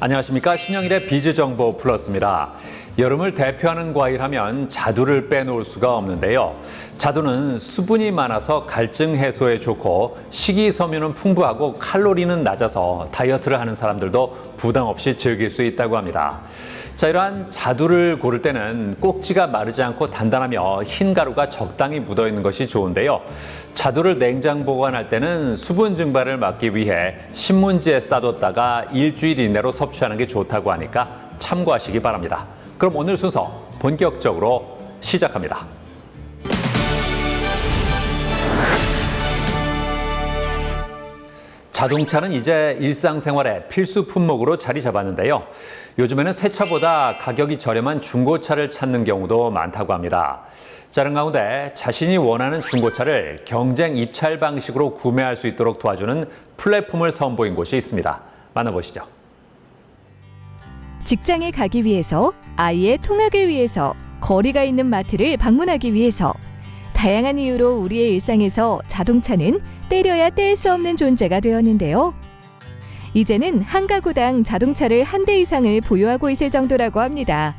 안녕하십니까. 신영일의 비즈정보 플러스입니다. 여름을 대표하는 과일 하면 자두를 빼놓을 수가 없는데요. 자두는 수분이 많아서 갈증 해소에 좋고 식이섬유는 풍부하고 칼로리는 낮아서 다이어트를 하는 사람들도 부담 없이 즐길 수 있다고 합니다. 자, 이러한 자두를 고를 때는 꼭지가 마르지 않고 단단하며 흰 가루가 적당히 묻어있는 것이 좋은데요. 자두를 냉장 보관할 때는 수분 증발을 막기 위해 신문지에 싸뒀다가 일주일 이내로 섭취하는 게 좋다고 하니까 참고하시기 바랍니다. 그럼 오늘 순서 본격적으로 시작합니다. 자동차는 이제 일상생활의 필수 품목으로 자리 잡았는데요. 요즘에는 새 차보다 가격이 저렴한 중고차를 찾는 경우도 많다고 합니다. 다른 가운데 자신이 원하는 중고차를 경쟁 입찰 방식으로 구매할 수 있도록 도와주는 플랫폼을 선보인 곳이 있습니다. 만나보시죠. 직장에 가기 위해서, 아이의 통학을 위해서, 거리가 있는 마트를 방문하기 위해서 다양한 이유로 우리의 일상에서 자동차는 때려야 뗄 수 없는 존재가 되었는데요. 이제는 한 가구당 자동차를 한 대 이상을 보유하고 있을 정도라고 합니다.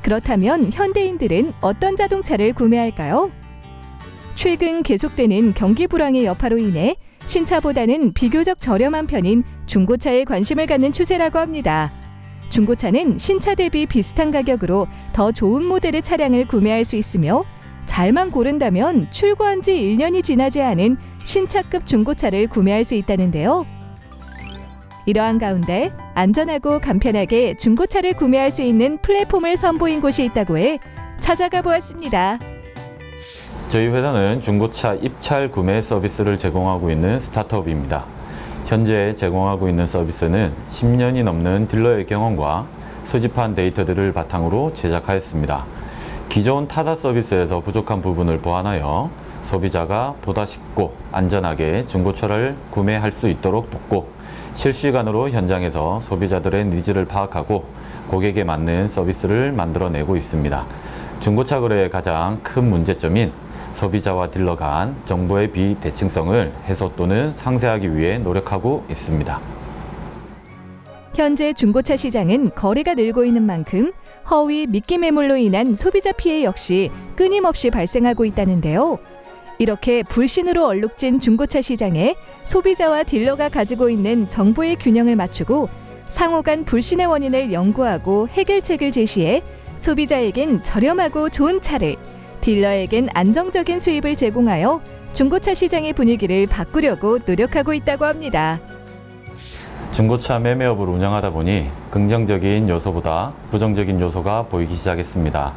그렇다면 현대인들은 어떤 자동차를 구매할까요? 최근 계속되는 경기 불황의 여파로 인해 신차보다는 비교적 저렴한 편인 중고차에 관심을 갖는 추세라고 합니다. 중고차는 신차 대비 비슷한 가격으로 더 좋은 모델의 차량을 구매할 수 있으며 잘만 고른다면 출고한 지 1년이 지나지 않은 신차급 중고차를 구매할 수 있다는데요. 이러한 가운데 안전하고 간편하게 중고차를 구매할 수 있는 플랫폼을 선보인 곳이 있다고 해 찾아가 보았습니다. 저희 회사는 중고차 입찰 구매 서비스를 제공하고 있는 스타트업입니다. 현재 제공하고 있는 서비스는 10년이 넘는 딜러의 경험과 수집한 데이터들을 바탕으로 제작하였습니다. 기존 타사 서비스에서 부족한 부분을 보완하여 소비자가 보다 쉽고 안전하게 중고차를 구매할 수 있도록 돕고 실시간으로 현장에서 소비자들의 니즈를 파악하고 고객에 맞는 서비스를 만들어내고 있습니다. 중고차 거래의 가장 큰 문제점인 소비자와 딜러 간 정보의 비대칭성을 해소 또는 상쇄하기 위해 노력하고 있습니다. 현재 중고차 시장은 거래가 늘고 있는 만큼 허위 미끼 매물로 인한 소비자 피해 역시 끊임없이 발생하고 있다는데요. 이렇게 불신으로 얼룩진 중고차 시장에 소비자와 딜러가 가지고 있는 정보의 균형을 맞추고 상호 간 불신의 원인을 연구하고 해결책을 제시해 소비자에겐 저렴하고 좋은 차를, 딜러에겐 안정적인 수입을 제공하여 중고차 시장의 분위기를 바꾸려고 노력하고 있다고 합니다. 중고차 매매업을 운영하다 보니 긍정적인 요소보다 부정적인 요소가 보이기 시작했습니다.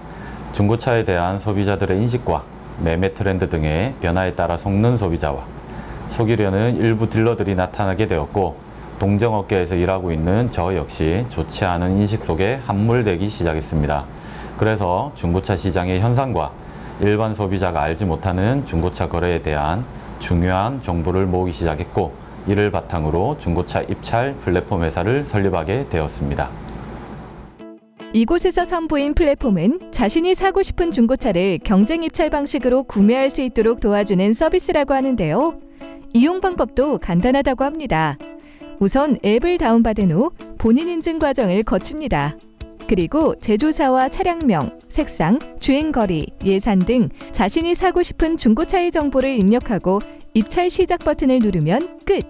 중고차에 대한 소비자들의 인식과 매매 트렌드 등의 변화에 따라 속는 소비자와 속이려는 일부 딜러들이 나타나게 되었고 동정업계에서 일하고 있는 저 역시 좋지 않은 인식 속에 함몰되기 시작했습니다. 그래서 중고차 시장의 현상과 일반 소비자가 알지 못하는 중고차 거래에 대한 중요한 정보를 모으기 시작했고 이를 바탕으로 중고차 입찰 플랫폼 회사를 설립하게 되었습니다. 이곳에서 선보인 플랫폼은 자신이 사고 싶은 중고차를 경쟁 입찰 방식으로 구매할 수 있도록 도와주는 서비스라고 하는데요. 이용 방법도 간단하다고 합니다. 우선 앱을 다운받은 후 본인 인증 과정을 거칩니다. 그리고 제조사와 차량명, 색상, 주행거리, 예산 등 자신이 사고 싶은 중고차의 정보를 입력하고 입찰 시작 버튼을 누르면 끝!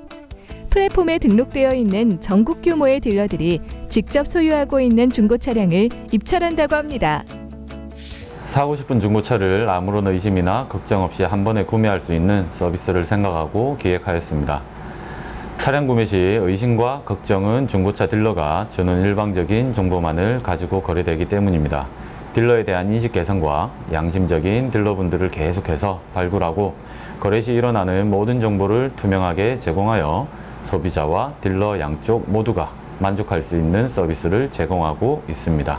플랫폼에 등록되어 있는 전국 규모의 딜러들이 직접 소유하고 있는 중고 차량을 입찰한다고 합니다. 사고 싶은 중고차를 아무런 의심이나 걱정 없이 한 번에 구매할 수 있는 서비스를 생각하고 기획하였습니다. 차량 구매 시 의심과 걱정은 중고차 딜러가 주는 일방적인 정보만을 가지고 거래되기 때문입니다. 딜러에 대한 인식 개선과 양심적인 딜러분들을 계속해서 발굴하고 거래 시 일어나는 모든 정보를 투명하게 제공하여 소비자와 딜러 양쪽 모두가 만족할 수 있는 서비스를 제공하고 있습니다.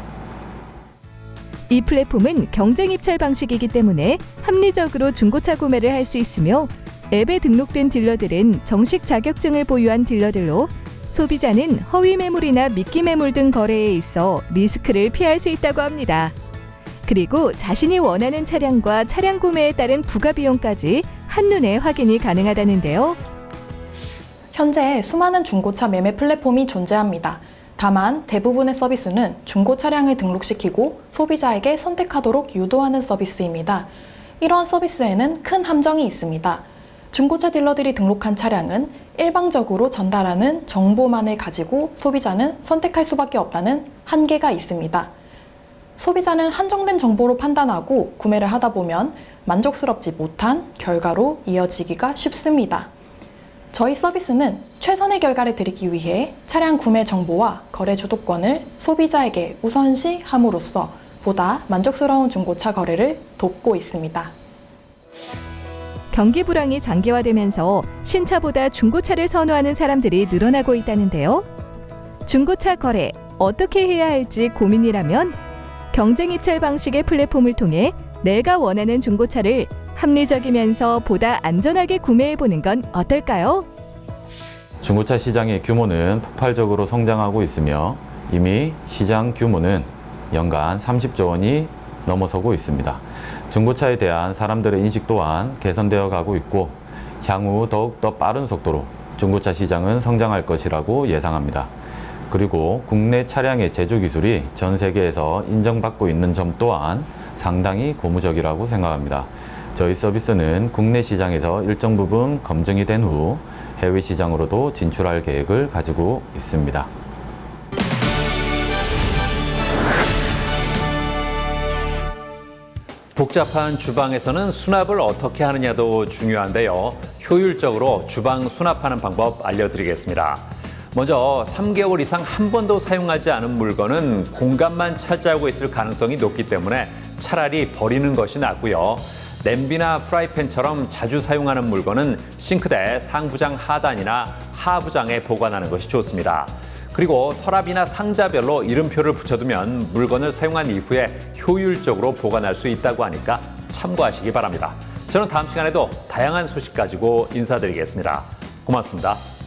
이 플랫폼은 경쟁 입찰 방식이기 때문에 합리적으로 중고차 구매를 할 수 있으며 앱에 등록된 딜러들은 정식 자격증을 보유한 딜러들로 소비자는 허위 매물이나 미끼 매물 등 거래에 있어 리스크를 피할 수 있다고 합니다. 그리고 자신이 원하는 차량과 차량 구매에 따른 부가 비용까지 한눈에 확인이 가능하다는데요. 현재 수많은 중고차 매매 플랫폼이 존재합니다. 다만 대부분의 서비스는 중고 차량을 등록시키고 소비자에게 선택하도록 유도하는 서비스입니다. 이러한 서비스에는 큰 함정이 있습니다. 중고차 딜러들이 등록한 차량은 일방적으로 전달하는 정보만을 가지고 소비자는 선택할 수밖에 없다는 한계가 있습니다. 소비자는 한정된 정보로 판단하고 구매를 하다 보면 만족스럽지 못한 결과로 이어지기가 쉽습니다. 저희 서비스는 최선의 결과를 드리기 위해 차량 구매 정보와 거래 주도권을 소비자에게 우선시함으로써 보다 만족스러운 중고차 거래를 돕고 있습니다. 경기 불황이 장기화되면서 신차보다 중고차를 선호하는 사람들이 늘어나고 있다는데요. 중고차 거래 어떻게 해야 할지 고민이라면 경쟁 입찰 방식의 플랫폼을 통해 내가 원하는 중고차를 합리적이면서 보다 안전하게 구매해보는 건 어떨까요? 중고차 시장의 규모는 폭발적으로 성장하고 있으며 이미 시장 규모는 연간 30조 원이 넘어서고 있습니다. 중고차에 대한 사람들의 인식 또한 개선되어 가고 있고 향후 더욱더 빠른 속도로 중고차 시장은 성장할 것이라고 예상합니다. 그리고 국내 차량의 제조 기술이 전 세계에서 인정받고 있는 점 또한 상당히 고무적이라고 생각합니다. 저희 서비스는 국내 시장에서 일정 부분 검증이 된 후 해외 시장으로도 진출할 계획을 가지고 있습니다. 복잡한 주방에서는 수납을 어떻게 하느냐도 중요한데요. 효율적으로 주방 수납하는 방법 알려드리겠습니다. 먼저 3개월 이상 한 번도 사용하지 않은 물건은 공간만 차지하고 있을 가능성이 높기 때문에 차라리 버리는 것이 낫고요. 냄비나 프라이팬처럼 자주 사용하는 물건은 싱크대 상부장 하단이나 하부장에 보관하는 것이 좋습니다. 그리고 서랍이나 상자별로 이름표를 붙여두면 물건을 사용한 이후에 효율적으로 보관할 수 있다고 하니까 참고하시기 바랍니다. 저는 다음 시간에도 다양한 소식 가지고 인사드리겠습니다. 고맙습니다.